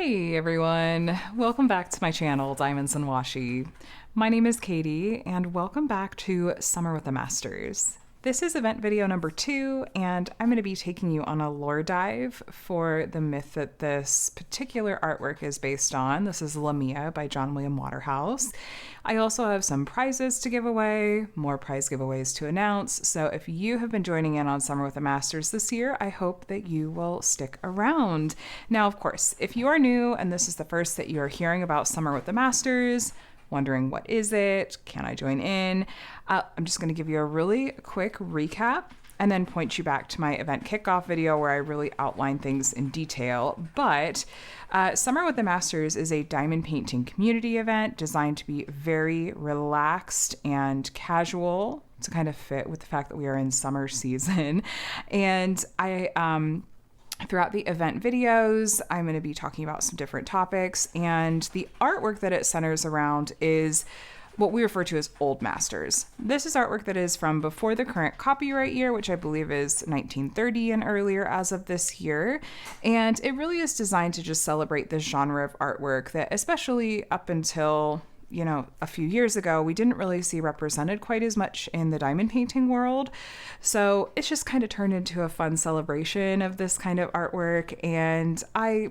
Hey everyone, welcome back to my channel, Diamonds and Washi. My name is Katie and welcome back to Summer with the Masters. This is event video number 2 and I'm going to be taking you on a lore dive for the myth that this particular artwork is based on. This is Lamia by John William Waterhouse. I also have some prizes to give away, more prize giveaways to announce, so if you have been joining in on Summer with the Masters this year, I hope that you will stick around. Now, of course, if you are new and this is the first that you're hearing about Summer with the Masters, wondering what is it, can I join in, I'm just going to give you a really quick recap and then point you back to my event kickoff video where I really outline things in detail. But Summer with the Masters is a diamond painting community event designed to be very relaxed and casual to kind of fit with the fact that we are in summer season. And throughout the event videos, I'm going to be talking about some different topics, and the artwork that it centers around is what we refer to as old masters. This is artwork that is from before the current copyright year, which I believe is 1930 and earlier as of this year. And it really is designed to just celebrate this genre of artwork that, especially up until a few years ago, we didn't really see represented quite as much in the diamond painting world. So it's just kind of turned into a fun celebration of this kind of artwork. And I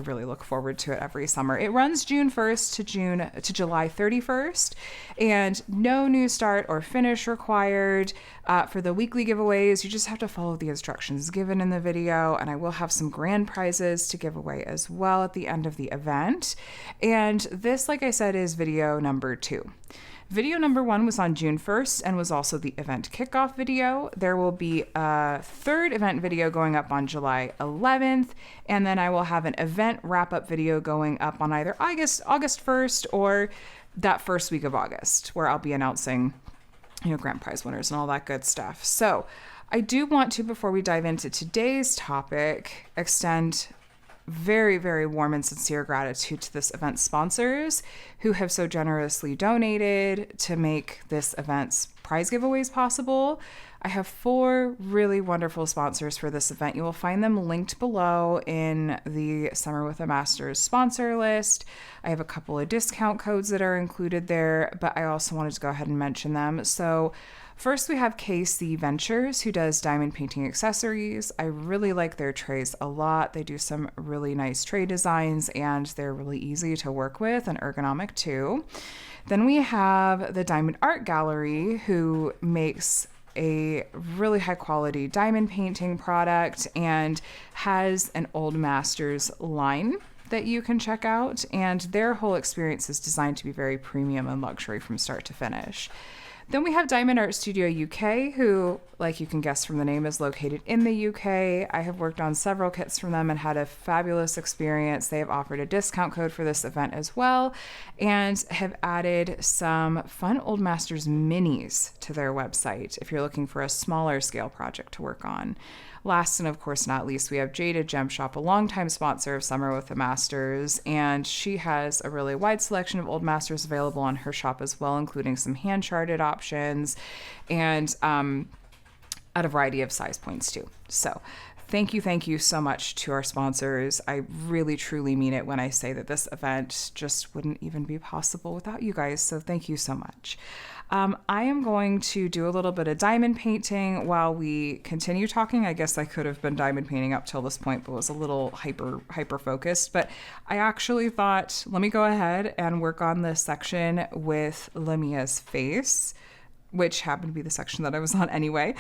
really look forward to it every summer. It runs June 1st to July 31st, and no new start or finish required. For the weekly giveaways, you just have to follow the instructions given in the video, and I will have some grand prizes to give away as well at the end of the event. And this, like I said, is video number 2. Video number 1 was on June 1st and was also the event kickoff video. There will be a third event video going up on July 11th, and then I will have an event wrap-up video going up on either August 1st or that first week of August, where I'll be announcing grand prize winners and all that good stuff. So I do want to, before we dive into today's topic, extend very, very warm and sincere gratitude to this event's sponsors who have so generously donated to make this event's prize giveaways possible. I have 4 really wonderful sponsors for this event. You will find them linked below in the Summer with the Masters sponsor list. I have a couple of discount codes that are included there, but I also wanted to go ahead and mention them. So first, we have KC Ventures, who does diamond painting accessories. I really like their trays a lot. They do some really nice tray designs, and they're really easy to work with and ergonomic too. Then we have the Diamond Art Gallery, who makes a really high quality diamond painting product and has an Old Masters line that you can check out. And their whole experience is designed to be very premium and luxury from start to finish. Then we have Diamond Art Studio UK, who, like you can guess from the name, is located in the UK. I have worked on several kits from them and had a fabulous experience. They have offered a discount code for this event as well, and have added some fun Old Masters minis to their website if you're looking for a smaller scale project to work on. Last and of course not least, we have Jaded Gem Shop, a longtime sponsor of Summer with the Masters, and she has a really wide selection of Old Masters available on her shop as well, including some hand-charted options and at a variety of size points too. So thank you so much to our sponsors. I really truly mean it when I say that this event just wouldn't even be possible without you guys, so thank you so much. I am going to do a little bit of diamond painting while we continue talking. I guess I could have been diamond painting up till this point, but was a little hyper focused. But I actually thought, let me go ahead and work on this section with Lamia's face, which happened to be the section that I was on anyway,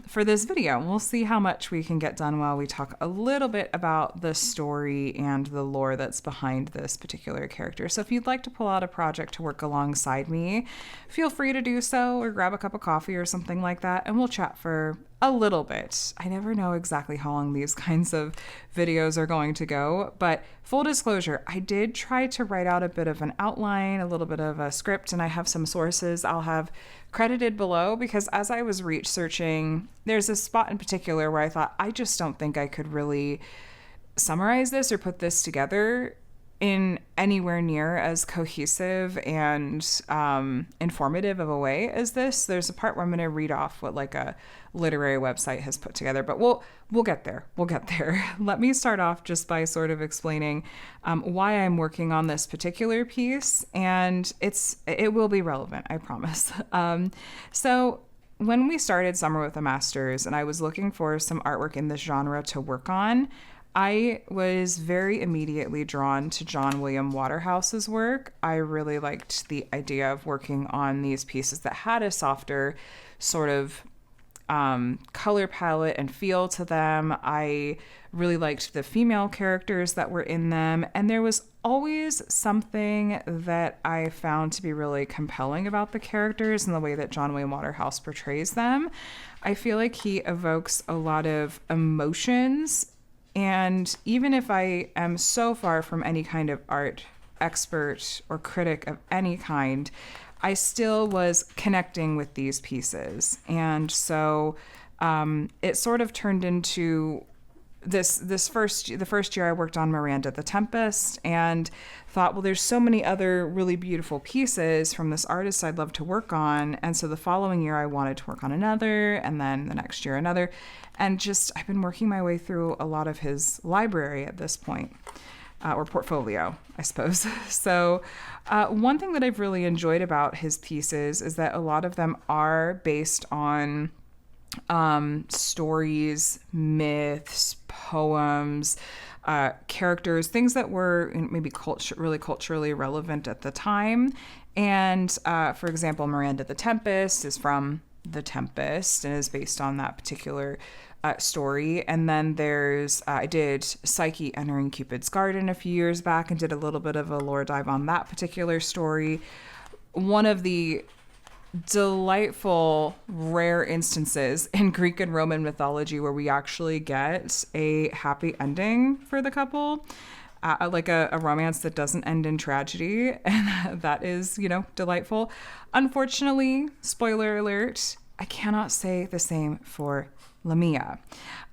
for this video. We'll see how much we can get done while we talk a little bit about the story and the lore that's behind this particular character. So if you'd like to pull out a project to work alongside me, feel free to do so, or grab a cup of coffee or something like that, and we'll chat for a little bit. I never know exactly how long these kinds of videos are going to go, but full disclosure, I did try to write out a bit of an outline, a little bit of a script, and I have some sources I'll have credited below, because as I was researching, there's a spot in particular where I thought, I just don't think I could really summarize this or put this together in anywhere near as cohesive and informative of a way as this. There's a part where I'm going to read off what like a literary website has put together, but we'll get there. We'll get there. Let me start off just by sort of explaining why I'm working on this particular piece, and it will be relevant, I promise. So when we started Summer with the Masters, and I was looking for some artwork in this genre to work on, I was very immediately drawn to John William Waterhouse's work. I really liked the idea of working on these pieces that had a softer sort of color palette and feel to them. I really liked the female characters that were in them, and there was always something that I found to be really compelling about the characters and the way that John William Waterhouse portrays them. I feel like he evokes a lot of emotions. And even if I am so far from any kind of art expert or critic of any kind, I still was connecting with these pieces. And so it sort of turned into the first year I worked on Miranda the Tempest, and thought, well, there's so many other really beautiful pieces from this artist I'd love to work on. And so the following year I wanted to work on another, and then the next year another. And just, I've been working my way through a lot of his library at this point, or portfolio, I suppose. So one thing that I've really enjoyed about his pieces is that a lot of them are based on stories, myths, poems, characters, things that were maybe really culturally relevant at the time. And for example, Miranda the Tempest is from The Tempest and is based on that particular story. And then there's I did Psyche entering Cupid's garden a few years back and did a little bit of a lore dive on that particular story. One of the delightful rare instances in Greek and Roman mythology where we actually get a happy ending for the couple, like a romance that doesn't end in tragedy, and that is, delightful. Unfortunately, spoiler alert, I cannot say the same for Lamia.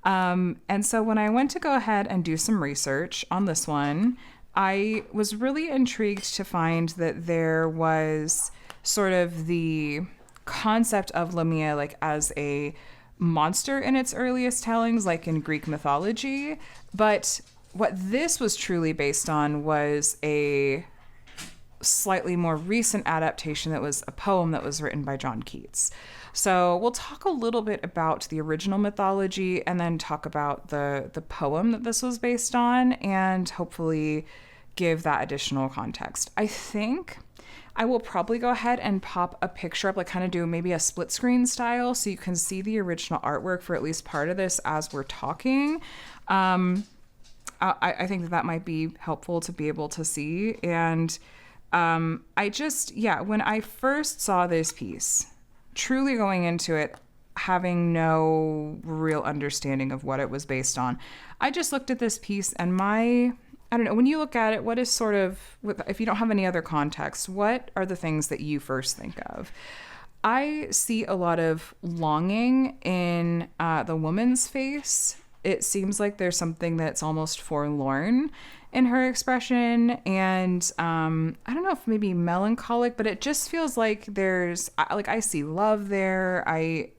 And so when I went to go ahead and do some research on this one, I was really intrigued to find that there was sort of the concept of Lamia like as a monster in its earliest tellings, like in Greek mythology. But what this was truly based on was a slightly more recent adaptation that was a poem that was written by John Keats. So we'll talk a little bit about the original mythology and then talk about the poem that this was based on, and hopefully give that additional context. I think I will probably go ahead and pop a picture up, like kind of do maybe a split screen style so you can see the original artwork for at least part of this as we're talking. I think that might be helpful to be able to see. And when I first saw this piece, truly going into it, having no real understanding of what it was based on, I just looked at this piece and I don't know, when you look at it, what is sort of, if you don't have any other context, what are the things that you first think of? I see a lot of longing in the woman's face. It seems like there's something that's almost forlorn in her expression, and I don't know if maybe melancholic, but it just feels like I see love there. I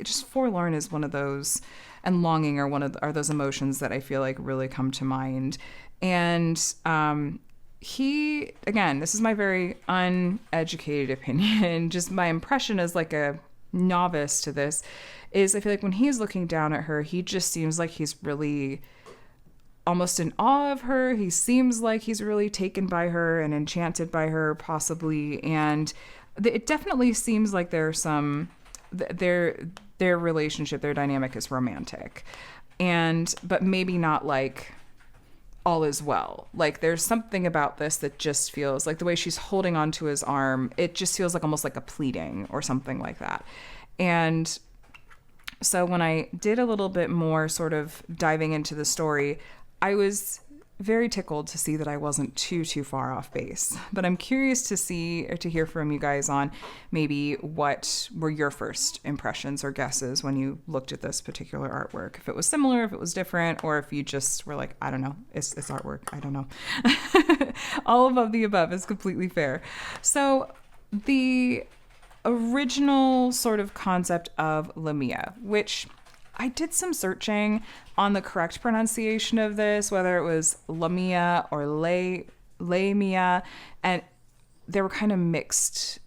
just forlorn is one of those, and longing are those emotions that I feel like really come to mind. And he, again, this is my very uneducated opinion, just my impression as like a novice to this, is I feel like when he's looking down at her, he just seems like he's really almost in awe of her. He seems like he's really taken by her and enchanted by her, possibly. And it definitely seems like there's their relationship, their dynamic is romantic. But maybe not like all is well. Like there's something about this that just feels like the way she's holding onto his arm, it just feels like almost like a pleading or something like that. And so when I did a little bit more sort of diving into the story, I was very tickled to see that I wasn't too far off base. But I'm curious to see or to hear from you guys on maybe what were your first impressions or guesses when you looked at this particular artwork. If it was similar, if it was different, or if you just were like, I don't know, it's artwork. I don't know. All of the above is completely fair. So the original sort of concept of Lamia, which I did some searching on the correct pronunciation of this, whether it was Lamia or Lamia, and there were kind of mixed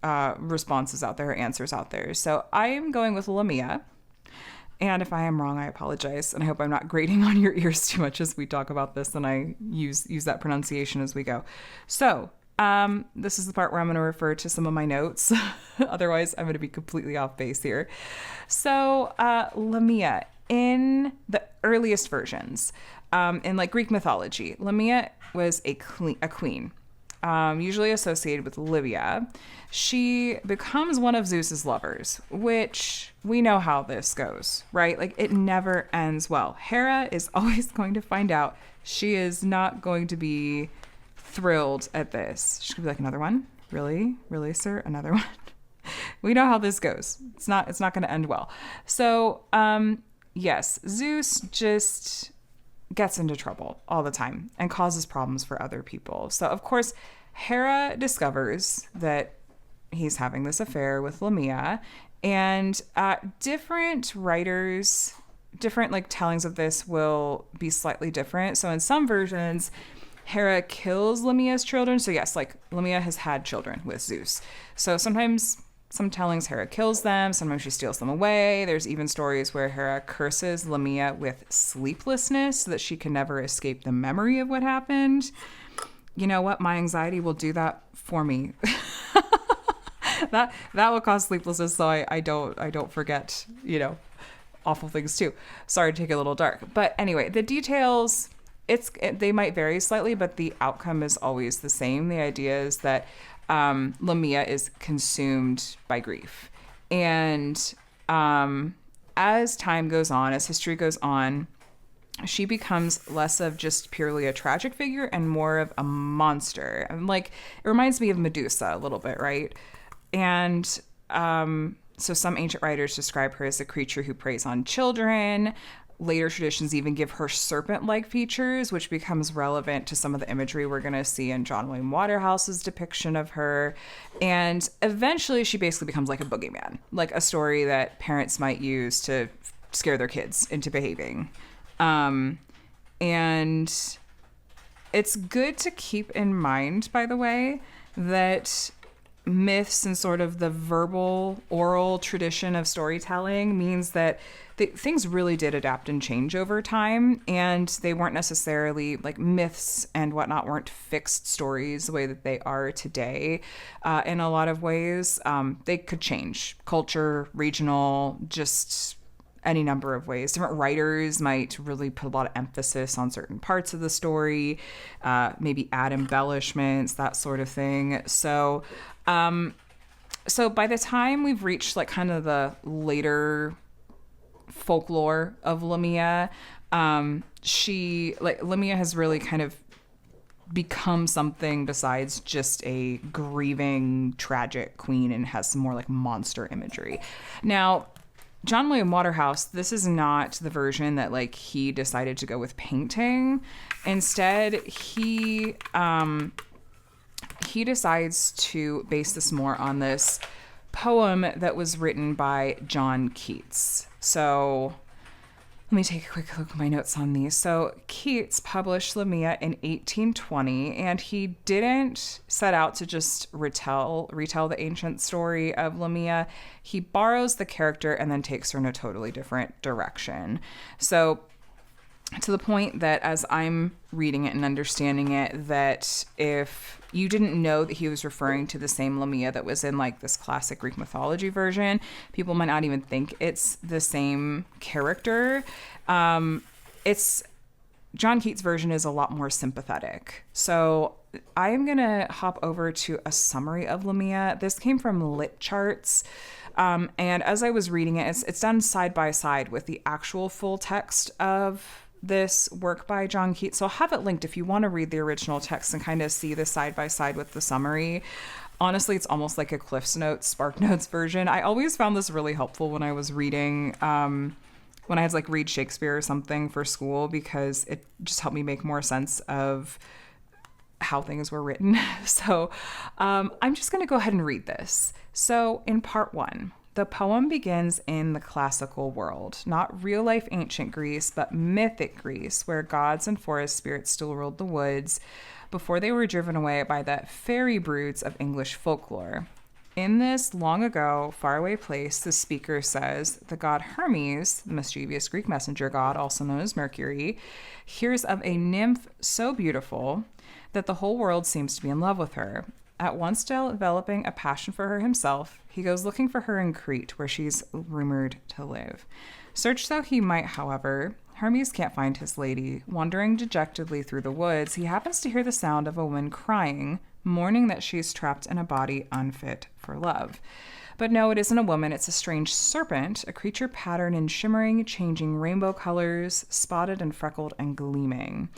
responses out there, answers out there. So I am going with Lamia. And if I am wrong, I apologize. And I hope I'm not grating on your ears too much as we talk about this and I use that pronunciation as we go. So this is the part where I'm going to refer to some of my notes. Otherwise, I'm going to be completely off base here. So Lamia, in the earliest versions, in like Greek mythology, Lamia was a queen, usually associated with Livia. She becomes one of Zeus's lovers, which we know how this goes, right? Like it never ends well. Hera is always going to find out. She is not going to be thrilled at this. She's gonna be like, another one? Really, sir? Another one? We know how this goes. It's not going to end well. So yes, Zeus just gets into trouble all the time and causes problems for other people. So of course Hera discovers that he's having this affair with Lamia, and different writers, different like tellings of this will be slightly different. So in some versions Hera kills Lamia's children. So yes, like Lamia has had children with Zeus. So sometimes some tellings Hera kills them. Sometimes she steals them away. There's even stories where Hera curses Lamia with sleeplessness so that she can never escape the memory of what happened. You know what? My anxiety will do that for me. that will cause sleeplessness so I don't forget, awful things too. Sorry to take it a little dark. But anyway, the details... they might vary slightly, but the outcome is always the same. The idea is that Lamia is consumed by grief. And as time goes on, as history goes on, she becomes less of just purely a tragic figure and more of a monster. And like, it reminds me of Medusa a little bit, right? And so some ancient writers describe her as a creature who preys on children. Later traditions even give her serpent-like features, which becomes relevant to some of the imagery we're going to see in John William Waterhouse's depiction of her. And eventually she basically becomes like a boogeyman, like a story that parents might use to scare their kids into behaving. And it's good to keep in mind, by the way, that myths and sort of the verbal, oral tradition of storytelling means that things really did adapt and change over time, and they weren't necessarily like myths and whatnot weren't fixed stories the way that they are today. In a lot of ways, they could change culture, regional, just any number of ways. Different writers might really put a lot of emphasis on certain parts of the story, maybe add embellishments, that sort of thing. So by the time we've reached like kind of the later folklore of Lamia, Lamia has really kind of become something besides just a grieving, tragic queen and has some more like monster imagery. Now, John William Waterhouse, this is not the version that like he decided to go with painting. Instead, he decides to base this more on this poem that was written by John Keats. So let me take a quick look at my notes on these. So Keats published Lamia in 1820, and he didn't set out to just retell the ancient story of Lamia. He borrows the character and then takes her in a totally different direction. So to the point that as I'm reading it and understanding it, that if you didn't know that he was referring to the same Lamia that was in like this classic Greek mythology version, people might not even think it's the same character. It's John Keats' version is a lot more sympathetic. So I am going to hop over to a summary of Lamia. This came from Lit Charts. And as I was reading it, it's done side by side with the actual full text of this work by John Keats. So I'll have it linked if you want to read the original text and kind of see the side by side with the summary. Honestly, it's almost like a Cliff's Notes, Spark Notes version. I always found this really helpful when I was reading, when I had to like read Shakespeare or something for school, because it just helped me make more sense of how things were written. So I'm just going to go ahead and read this. So in part 1, the poem begins in the classical world, not real life ancient Greece, but mythic Greece, where gods and forest spirits still ruled the woods before they were driven away by the fairy broods of English folklore. In this long ago, faraway place, the speaker says the god Hermes, the mischievous Greek messenger god, also known as Mercury, hears of a nymph so beautiful that the whole world seems to be in love with her. At once developing a passion for her himself, he goes looking for her in Crete, where she's rumored to live. Search though he might, however, Hermes can't find his lady. Wandering dejectedly through the woods, he happens to hear the sound of a woman crying, mourning that she's trapped in a body unfit for love. But no, it isn't a woman, it's a strange serpent, a creature patterned in shimmering, changing rainbow colors, spotted and freckled and gleaming.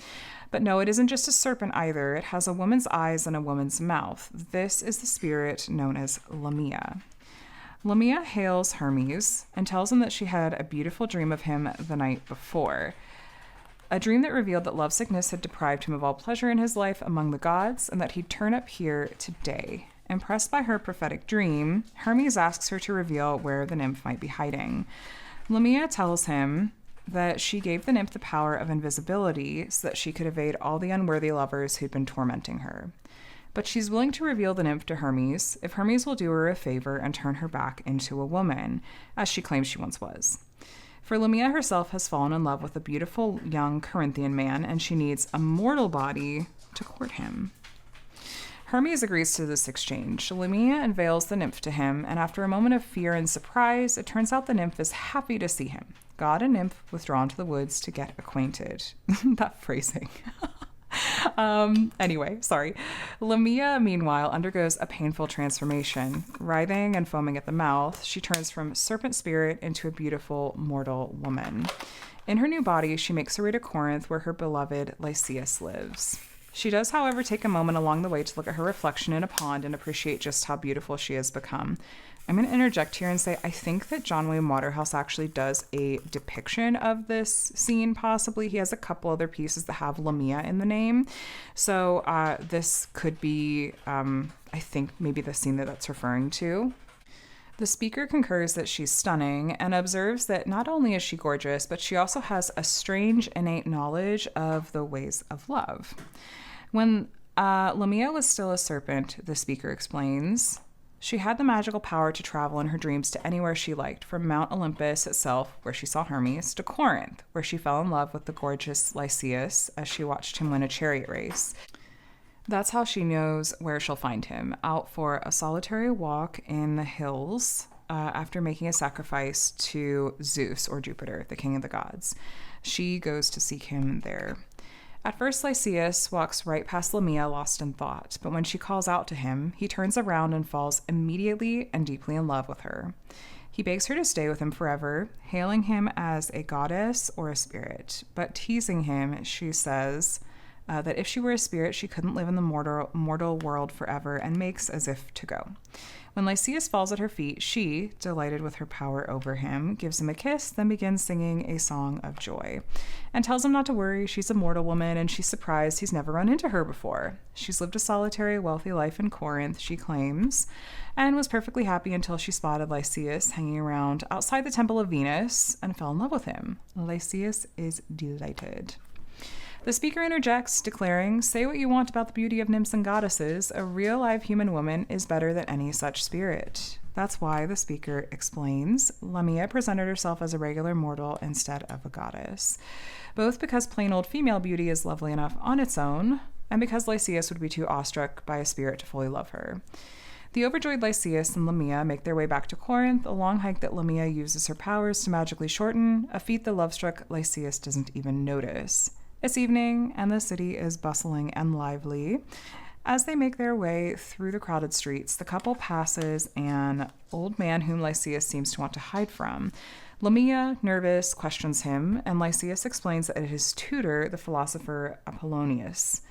But no, it isn't just a serpent either. It has a woman's eyes and a woman's mouth. This is the spirit known as Lamia. Lamia hails Hermes and tells him that she had a beautiful dream of him the night before. A dream that revealed that lovesickness had deprived him of all pleasure in his life among the gods, and that he'd turn up here today. Impressed by her prophetic dream, Hermes asks her to reveal where the nymph might be hiding. Lamia tells him that she gave the nymph the power of invisibility so that she could evade all the unworthy lovers who'd been tormenting her. But she's willing to reveal the nymph to Hermes if Hermes will do her a favor and turn her back into a woman, as she claims she once was. For Lamia herself has fallen in love with a beautiful young Corinthian man, and she needs a mortal body to court him. Hermes agrees to this exchange. Lamia unveils the nymph to him, and after a moment of fear and surprise, it turns out the nymph is happy to see him. God and nymph withdrawn to the woods to get acquainted. That phrasing. Anyway, sorry. Lamia, meanwhile, undergoes a painful transformation. Writhing and foaming at the mouth, she turns from serpent spirit into a beautiful mortal woman. In her new body, she makes her way to Corinth, where her beloved Lycius lives. She does, however, take a moment along the way to look at her reflection in a pond and appreciate just how beautiful she has become. I'm going to interject here and say I think that John William Waterhouse actually does a depiction of this scene, possibly. He has a couple other pieces that have Lamia in the name. So this could be, I think, maybe the scene that's referring to. The speaker concurs that she's stunning and observes that not only is she gorgeous, but she also has a strange innate knowledge of the ways of love. When Lamia was still a serpent, the speaker explains, she had the magical power to travel in her dreams to anywhere she liked, from Mount Olympus itself, where she saw Hermes, to Corinth, where she fell in love with the gorgeous Lycius as she watched him win a chariot race. That's how she knows where she'll find him, out for a solitary walk in the hills after making a sacrifice to Zeus, or Jupiter, the king of the gods. She goes to seek him there. At first, Lycius walks right past Lamia, lost in thought, but when she calls out to him, he turns around and falls immediately and deeply in love with her. He begs her to stay with him forever, hailing him as a goddess or a spirit, but teasing him, she says that if she were a spirit, she couldn't live in the mortal world forever, and makes as if to go. When Lycius falls at her feet, she, delighted with her power over him, gives him a kiss, then begins singing a song of joy, and tells him not to worry, she's a mortal woman, and she's surprised he's never run into her before. She's lived a solitary, wealthy life in Corinth, she claims, and was perfectly happy until she spotted Lycius hanging around outside the Temple of Venus and fell in love with him. Lycius is delighted. The speaker interjects, declaring, "Say what you want about the beauty of nymphs and goddesses, a real live human woman is better than any such spirit." That's why, the speaker explains, Lamia presented herself as a regular mortal instead of a goddess, both because plain old female beauty is lovely enough on its own, and because Lycius would be too awestruck by a spirit to fully love her. The overjoyed Lycius and Lamia make their way back to Corinth, a long hike that Lamia uses her powers to magically shorten, a feat the love-struck Lycius doesn't even notice. It's evening, and the city is bustling and lively. As they make their way through the crowded streets, the couple passes an old man whom Lysias seems to want to hide from. Lamia, nervous, questions him, and Lysias explains that it is his tutor, the philosopher Apollonius.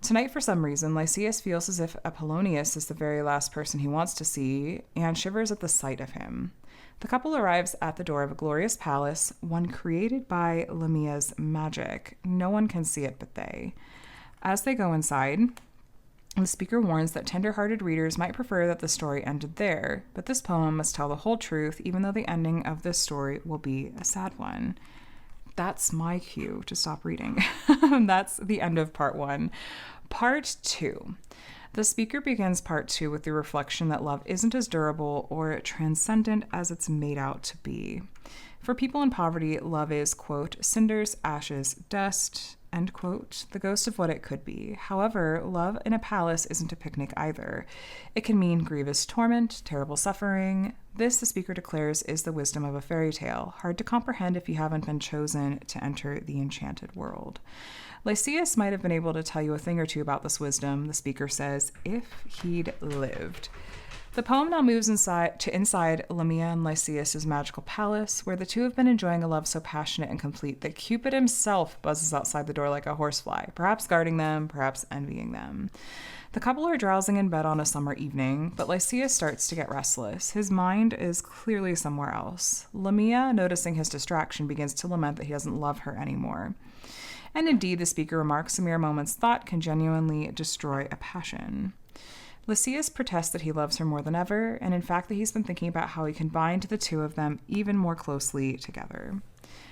Tonight, for some reason, Lysias feels as if Apollonius is the very last person he wants to see, and shivers at the sight of him. The couple arrives at the door of a glorious palace, one created by Lamia's magic. No one can see it but they. As they go inside, the speaker warns that tender-hearted readers might prefer that the story ended there, but this poem must tell the whole truth, even though the ending of this story will be a sad one. That's my cue to stop reading. That's the end of part 1. Part 2. The speaker begins part 2 with the reflection that love isn't as durable or transcendent as it's made out to be. For people in poverty, love is, quote, cinders, ashes, dust, end quote, the ghost of what it could be. However, love in a palace isn't a picnic either. It can mean grievous torment, terrible suffering. This, the speaker declares, is the wisdom of a fairy tale, hard to comprehend if you haven't been chosen to enter the enchanted world. Lysias might have been able to tell you a thing or two about this wisdom, the speaker says, if he'd lived. The poem now moves inside Lamia and Lysias' magical palace, where the two have been enjoying a love so passionate and complete that Cupid himself buzzes outside the door like a horsefly, perhaps guarding them, perhaps envying them. The couple are drowsing in bed on a summer evening, but Lysias starts to get restless. His mind is clearly somewhere else. Lamia, noticing his distraction, begins to lament that he doesn't love her anymore. And indeed, the speaker remarks, a mere moment's thought can genuinely destroy a passion. Lysias protests that he loves her more than ever, and in fact that he's been thinking about how he can bind the two of them even more closely together.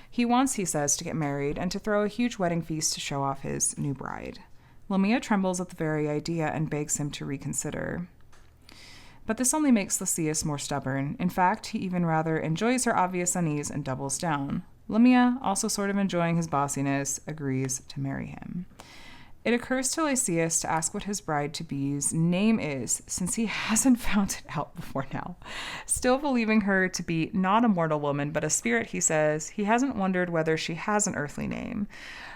He wants, he says, to get married and to throw a huge wedding feast to show off his new bride. Lamia trembles at the very idea and begs him to reconsider. But this only makes Lysias more stubborn. In fact, he even rather enjoys her obvious unease and doubles down. Lamia, also sort of enjoying his bossiness, agrees to marry him. It occurs to Lysias to ask what his bride-to-be's name is, since he hasn't found it out before now. Still believing her to be not a mortal woman, but a spirit, he says, he hasn't wondered whether she has an earthly name.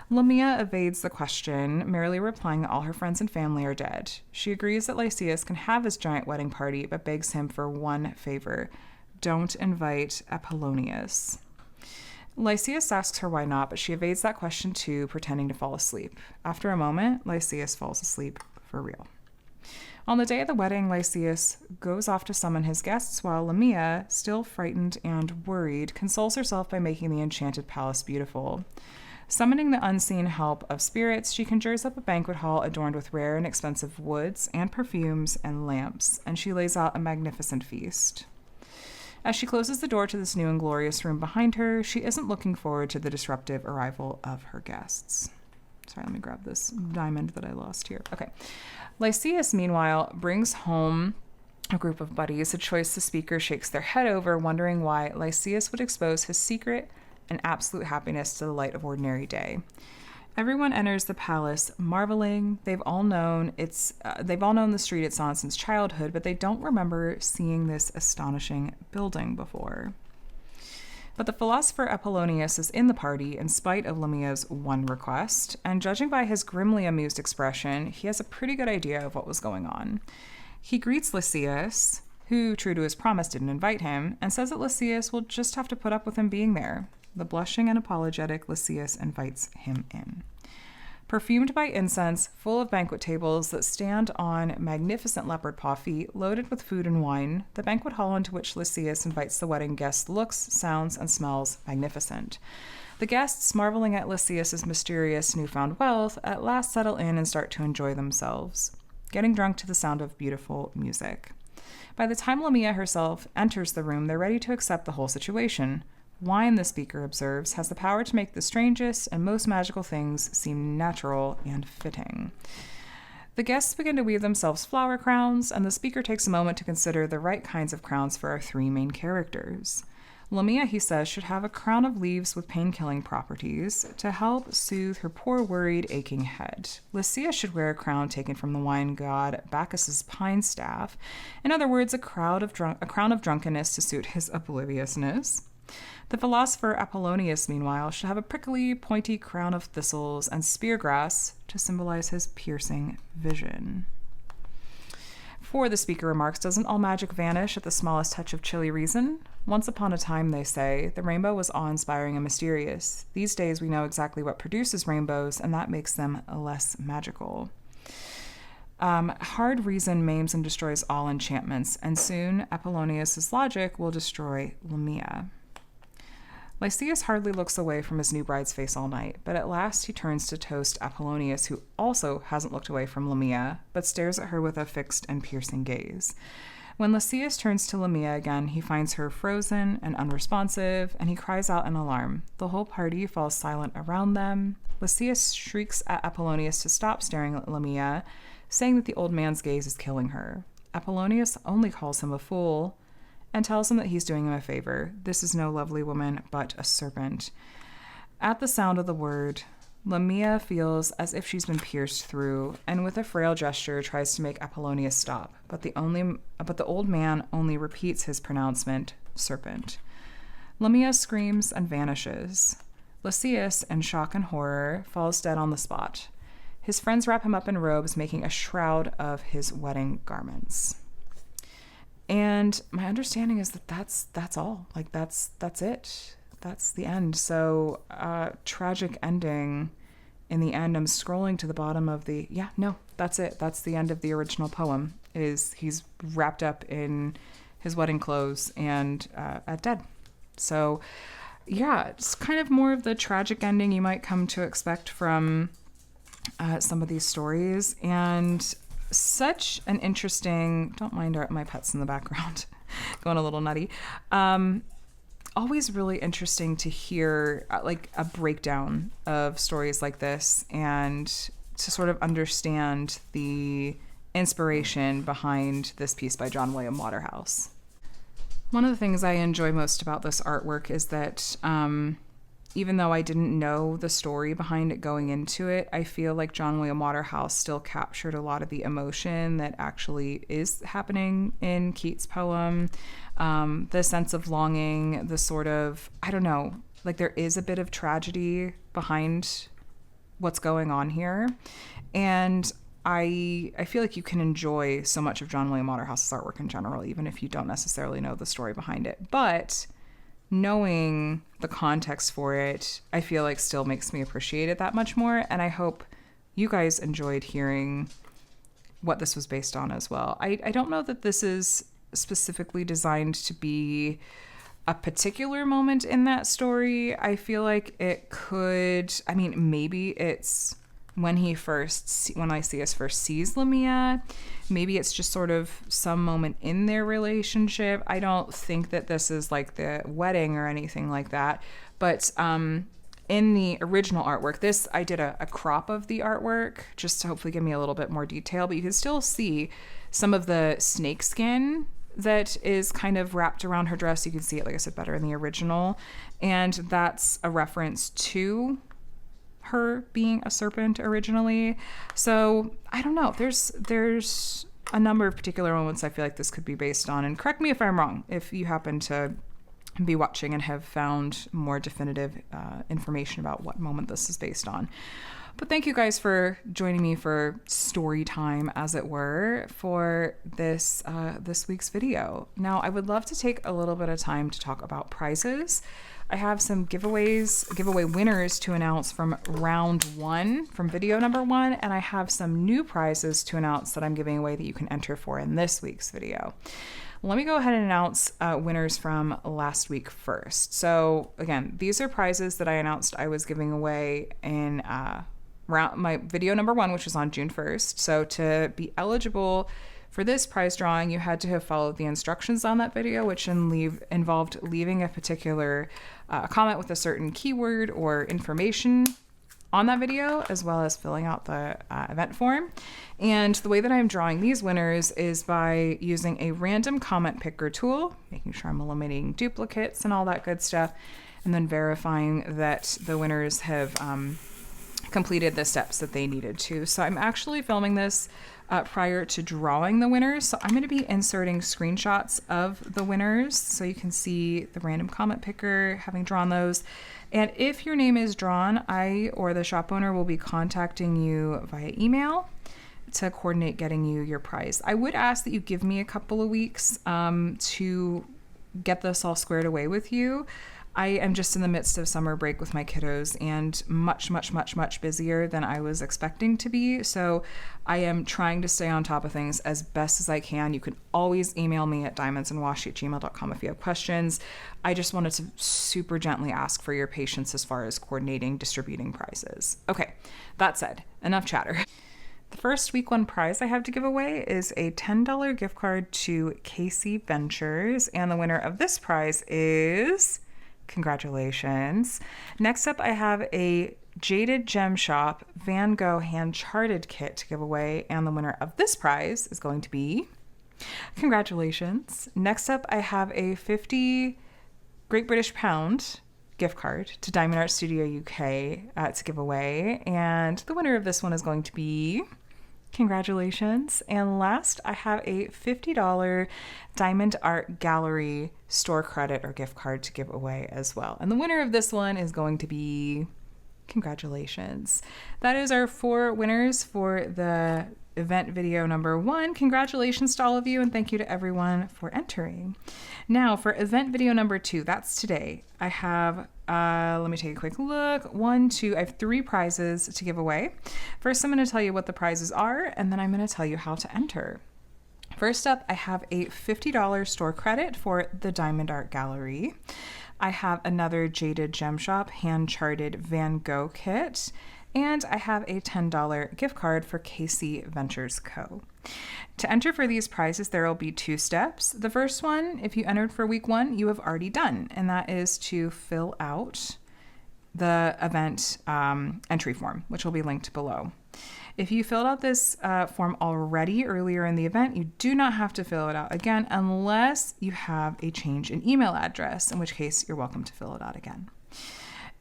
Lamia evades the question, merely replying that all her friends and family are dead. She agrees that Lysias can have his giant wedding party, but begs him for one favor. Don't invite Apollonius. Lysias asks her why not, but she evades that question too, pretending to fall asleep. After a moment, Lysias falls asleep for real. On the day of the wedding, Lysias goes off to summon his guests, while Lamia, still frightened and worried, consoles herself by making the enchanted palace beautiful. Summoning the unseen help of spirits, she conjures up a banquet hall adorned with rare and expensive woods and perfumes and lamps, and she lays out a magnificent feast. As she closes the door to this new and glorious room behind her, she isn't looking forward to the disruptive arrival of her guests. Sorry, let me grab this diamond that I lost here. Okay. Lysias, meanwhile, brings home a group of buddies, a choice the speaker shakes their head over, wondering why Lysias would expose his secret and absolute happiness to the light of ordinary day. Everyone enters the palace marveling. They've all known the street it's on since childhood, but they don't remember seeing this astonishing building before. But the philosopher Apollonius is in the party in spite of Lamia's one request, and judging by his grimly amused expression, he has a pretty good idea of what was going on. He greets Lysias, who, true to his promise, didn't invite him, and says that Lysias will just have to put up with him being there. The blushing and apologetic Lysias invites him in. Perfumed by incense, full of banquet tables that stand on magnificent leopard paw feet, loaded with food and wine, the banquet hall into which Lysias invites the wedding guests looks, sounds, and smells magnificent. The guests, marveling at Lysias' mysterious newfound wealth, at last settle in and start to enjoy themselves, getting drunk to the sound of beautiful music. By the time Lamia herself enters the room, they're ready to accept the whole situation. Wine, the speaker observes, has the power to make the strangest and most magical things seem natural and fitting. The guests begin to weave themselves flower crowns, and the speaker takes a moment to consider the right kinds of crowns for our three main characters. Lamia, he says, should have a crown of leaves with pain-killing properties to help soothe her poor, worried, aching head. Lysias should wear a crown taken from the wine god Bacchus's pine staff. In other words, a crown of drunkenness to suit his obliviousness. The philosopher Apollonius, meanwhile, should have a prickly, pointy crown of thistles and speargrass to symbolize his piercing vision. For the speaker remarks, doesn't all magic vanish at the smallest touch of chilly reason? Once upon a time, they say, the rainbow was awe-inspiring and mysterious. These days we know exactly what produces rainbows, and that makes them less magical. Hard reason maims and destroys all enchantments, and soon Apollonius's logic will destroy Lamia. Lycius hardly looks away from his new bride's face all night, but at last he turns to toast Apollonius, who also hasn't looked away from Lamia, but stares at her with a fixed and piercing gaze. When Lycius turns to Lamia again, he finds her frozen and unresponsive, and he cries out in alarm. The whole party falls silent around them. Lycius shrieks at Apollonius to stop staring at Lamia, saying that the old man's gaze is killing her. Apollonius only calls him a fool, and tells him that he's doing him a favor. This is no lovely woman, but a serpent. At the sound of the word, Lamia feels as if she's been pierced through, and with a frail gesture tries to make Apollonius stop. But the old man only repeats his pronouncement, serpent. Lamia screams and vanishes. Lycius, in shock and horror, falls dead on the spot. His friends wrap him up in robes, making a shroud of his wedding garments. And my understanding is that that's all. Like that's it. That's the end. So tragic ending. In the end, I'm scrolling to the bottom of that's it. That's the end of the original poem. He's wrapped up in his wedding clothes and dead. So yeah, it's kind of more of the tragic ending you might come to expect from some of these stories. And such an interesting, don't mind my pets in the background going a little nutty. Always really interesting to hear like a breakdown of stories like this and to sort of understand the inspiration behind this piece by John William Waterhouse. One of the things I enjoy most about this artwork is that even though I didn't know the story behind it going into it, I feel like John William Waterhouse still captured a lot of the emotion that actually is happening in Keats' poem. The sense of longing, the sort of, I don't know, like there is a bit of tragedy behind what's going on here. And I feel like you can enjoy so much of John William Waterhouse's artwork in general, even if you don't necessarily know the story behind it. But knowing the context for it, I feel like still makes me appreciate it that much more. And I hope you guys enjoyed hearing what this was based on as well. I don't know that this is specifically designed to be a particular moment in that story. I feel like it could, maybe it's when Lycius first sees Lamia. Maybe it's just sort of some moment in their relationship. I don't think that this is like the wedding or anything like that. But in the original artwork, I did a crop of the artwork just to hopefully give me a little bit more detail. But you can still see some of the snake skin that is kind of wrapped around her dress. You can see it, like I said, better in the original. And that's a reference to her being a serpent originally. So I don't know. There's a number of particular moments I feel like this could be based on. And correct me if I'm wrong, if you happen to be watching and have found more definitive information about what moment this is based on. But thank you guys for joining me for story time, as it were, for this week's video. Now, I would love to take a little bit of time to talk about prizes. I have some giveaway winners to announce from round 1, from video number 1, and I have some new prizes to announce that I'm giving away that you can enter for in this week's video. Let me go ahead and announce winners from last week first. So again, these are prizes that I announced I was giving away in my video number 1, which was on June 1st. So to be eligible for this prize drawing, you had to have followed the instructions on that video, which involved leaving a particular comment with a certain keyword or information on that video, as well as filling out the event form. And the way that I'm drawing these winners is by using a random comment picker tool, making sure I'm eliminating duplicates and all that good stuff, and then verifying that the winners have completed the steps that they needed to. So I'm actually filming this prior to drawing the winners. So I'm going to be inserting screenshots of the winners so you can see the random comment picker having drawn those. And if your name is drawn, I or the shop owner will be contacting you via email to coordinate getting you your prize. I would ask that you give me a couple of weeks to get this all squared away with you. I am just in the midst of summer break with my kiddos and much busier than I was expecting to be. So I am trying to stay on top of things as best as I can. You can always email me at diamondsandwashi@gmail.com if you have questions. I just wanted to super gently ask for your patience as far as coordinating, distributing prizes. Okay, that said, enough chatter. The first week one prize I have to give away is a $10 gift card to Casey Ventures, and the winner of this prize is... Congratulations. Next up, I have a Jaded Gem Shop Van Gogh Hand Charted Kit to give away, and the winner of this prize is going to be... Congratulations. Next up, I have a 50 Great British Pound gift card to Diamond Art Studio UK to give away, and the winner of this one is going to be... Congratulations. And last, I have a $50 Diamond Art Gallery store credit or gift card to give away as well. And the winner of this one is going to be... Congratulations. That is our 4 winners for the event video number 1. Congratulations to all of you, and thank you to everyone for entering. Now for event video number 2, that's today. I have, let me take a quick look. 1, 2, I have 3 prizes to give away. First, I'm going to tell you what the prizes are, and then I'm going to tell you how to enter. First up, I have a $50 store credit for the Diamond Art Gallery. I have another Jaded Gem Shop hand-charted Van Gogh kit, and I have a $10 gift card for Casey Ventures Co. To enter for these prizes, there will be 2 steps. The first one, if you entered for week 1, you have already done, and that is to fill out the event entry form, which will be linked below. If you filled out this form already earlier in the event, you do not have to fill it out again unless you have a change in email address, in which case you're welcome to fill it out again.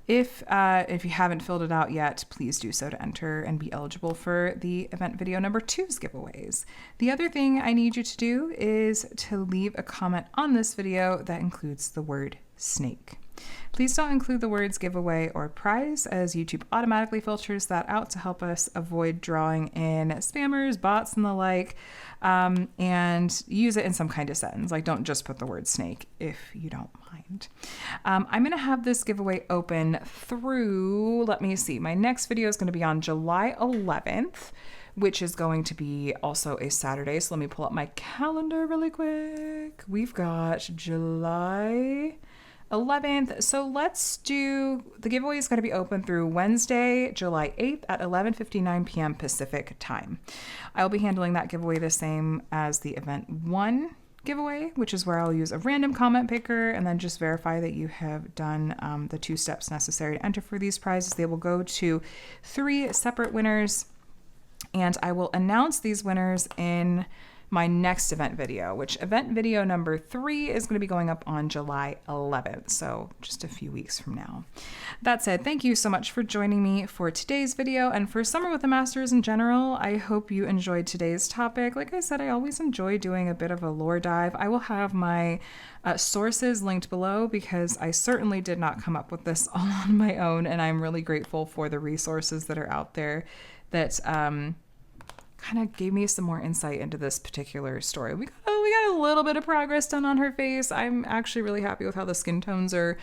If you haven't filled it out yet, please do so to enter and be eligible for the event video number 2's giveaways. The other thing I need you to do is to leave a comment on this video that includes the word snake. Please don't include the words giveaway or prize, as YouTube automatically filters that out to help us avoid drawing in spammers, bots, and the like, and use it in some kind of sentence. Like, don't just put the word snake if you don't mind. I'm going to have this giveaway open through, let me see, my next video is going to be on July 11th, which is going to be also a Saturday. So let me pull up my calendar really quick. We've got July 11th. So let's do, the giveaway is going to be open through Wednesday, July 8th at 11:59 p.m. Pacific time. I'll be handling that giveaway the same as the event 1 giveaway, which is where I'll use a random comment picker and then just verify that you have done the 2 steps necessary to enter for these prizes. They will go to 3 separate winners, and I will announce these winners in my next event video, which event video number 3 is going to be going up on July 11th, so just a few weeks from now. That said, thank you so much for joining me for today's video and for Summer with the Masters in general. I hope you enjoyed today's topic. Like I said, I always enjoy doing a bit of a lore dive. I will have my sources linked below because I certainly did not come up with this all on my own, and I'm really grateful for the resources that are out there that kind of gave me some more insight into this particular story. We got a little bit of progress done on her face. I'm actually really happy with how the skin tones are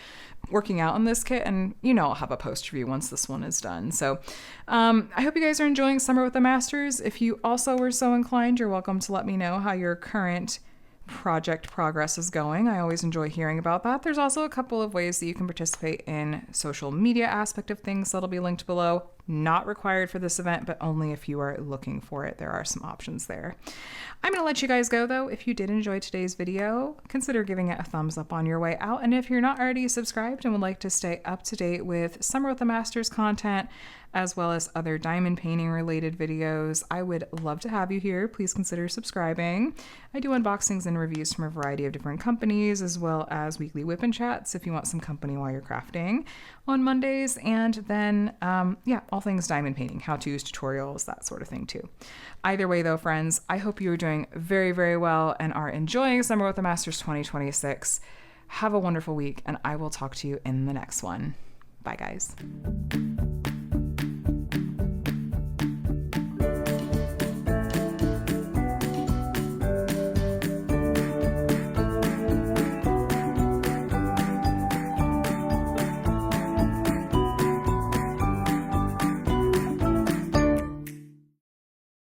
working out on this kit, and I'll have a post review once this one is done. So I hope you guys are enjoying Summer with the Masters. If you also were so inclined, you're welcome to let me know how your current project progress is going. I always enjoy hearing about that. There's also a couple of ways that you can participate in social media aspect of things that'll be linked below. Not required for this event, but only if you are looking for it. There are some options there. I'm going to let you guys go though. If you did enjoy today's video, consider giving it a thumbs up on your way out. And if you're not already subscribed and would like to stay up to date with Summer with the Masters content, as well as other diamond painting related videos, I would love to have you here. Please consider subscribing. I do unboxings and reviews from a variety of different companies, as well as weekly whip and chats if you want some company while you're crafting on Mondays. And then, all things diamond painting, how-tos, tutorials, that sort of thing too. Either way though, friends, I hope you are doing very, very well and are enjoying Summer with the Masters 2026. Have a wonderful week, and I will talk to you in the next one. Bye, guys.